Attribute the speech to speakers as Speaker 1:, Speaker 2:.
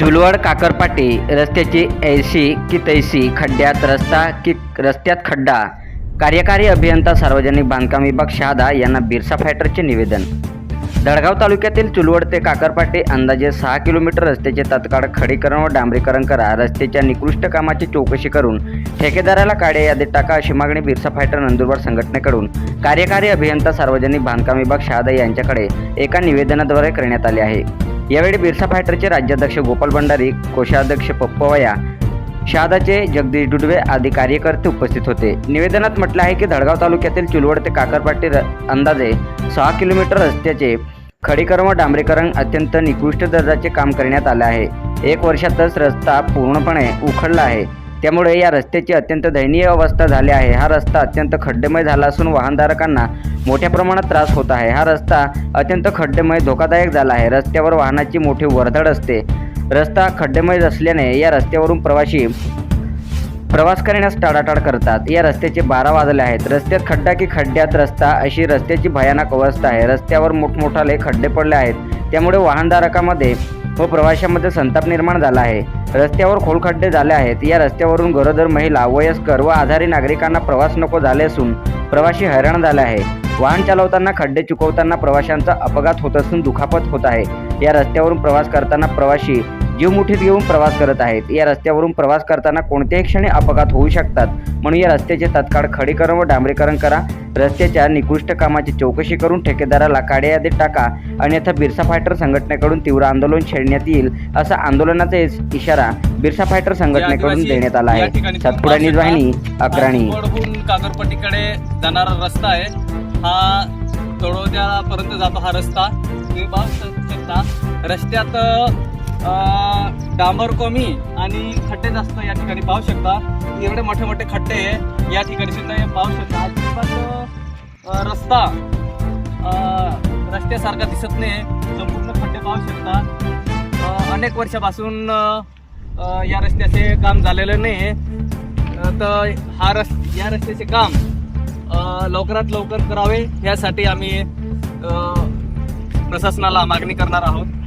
Speaker 1: झुलवड काकरपाटी रस्त्याची ऐशी की तैशी खड्ड्यात रस्ता की रस्त्यात खड्डा। कार्यकारी अभियंता सार्वजनिक बांधकाम विभाग शहादा यांना बिरसा फायटरचे निवेदन। धडगाव तालुक्यातील झुलवड ते काकरपाटी अंदाजे 6 किलोमीटर रस्त्याचे तात्काळ खडीकरण व डांबरीकरण करा। रस्त्याच्या निकृष्ट कामाची चौकशी करून ठेकेदाराला काळे यादीत टाका अशी मागणी बिरसा फायटर नंदुरबार संघटनेकडून कार्यकारी अभियंता सार्वजनिक बांधकाम विभाग शहादा यांच्याकडे एका निवेदनाद्वारे करण्यात आले आहे। यावेळी बिरसा फायटरचे राज्याध्यक्ष गोपाल भंडारी, कोषाध्यक्ष पप्पवया, शहादाचे जगदीश डुडवे आदी कार्यकर्ते उपस्थित होते। निवेदनात म्हटलं आहे की धडगाव तालुक्यातील झुलवड ते काकरपाटी अंदाजे 6 किलोमीटर रस्त्याचे खडीकरण व डांबरीकरण अत्यंत निकृष्ट दर्जाचे काम करण्यात आले आहे। 1 वर्षातच रस्ता पूर्णपणे उखडला आहे, त्यामुळे या रस्त्याची अत्यंत दयनीय अवस्था झाली आहे। हा रस्ता अत्यंत खड्डेमय झाला असून वाहनधारकांना मोठ्या प्रमाणात त्रास होत आहे। हा रस्ता अत्यंत खड्डेमय धोकादायक झाला आहे। रस्त्यावर वाहनाची मोठी वर्दळ असते। रस्ता खड्डेमय असल्याने या रस्त्यावरून प्रवासी प्रवास करण्यास टाळाटाळ करतात। या रस्त्याचे 12 वाजले आहेत। रस्त्यात खड्डा की खड्ड्यात रस्ता अशी रस्त्याची भयानक अवस्था आहे। रस्त्यावर मोठमोठाले खड्डे पडले आहेत, त्यामुळे वाहनधारकांमध्ये व प्रवाशांमध्ये संताप निर्माण झाला आहे। रस्त्यावर खोल खड्डे झाले आहेत। या रस्त्यावरून गरोदर महिला, वयस्कर व आजारी नागरिकांना प्रवास नको झाले असून प्रवासी हैराण झाले आहे। वाहन चालवताना खड्डे चुकवताना प्रवाशांचा अपघात होत असून दुखापत होत आहे। या रस्त्यावरून प्रवास करताना प्रवासी जीव मुठीत घेऊन प्रवास करत आहेत। या रस्त्यावरून प्रवास करताना कोणत्याही क्षणी अपघात होऊ शकतात, म्हणून या रस्त्याचे तात्काळ खडीकरण व डांबरीकरण करा। रस्त्याच्या निकृष्ट कामाची चौकशी करून ठेकेदाराला काळ्या यादीत टाका, अन्यथा बिरसा फायटर संघटनेकडून तीव्र आंदोलन छेडण्यात येईल असा आंदोलनाचा इशारा बिरसा फायटर संघटनेकडून देण्यात आला आहे। सातपुडा न्यूज वाहिनी अग्रणी।
Speaker 2: काकरपाटीकडे जाणारा रस्ता आहे, हा तळोद्यापर्यंत जातो। हा रस्ता तुम्ही पाहू शकता। रस्त्यात डांबर कमी आणि खड्डे जास्त या ठिकाणी पाहू शकता। एवढे मोठे मोठे खड्डे या ठिकाणी सुद्धा पाहू शकता। अजिबात रस्ता रस्त्यासारखा दिसत नाही, संपूर्ण खड्डे पाहू शकता। अनेक वर्षापासून या रस्त्याचे काम झालेलं नाही, तर या रस्त्याचे काम लवकरात लवकर करावे यासाठी आम्ही प्रशासनाला मागणी करणार आहोत।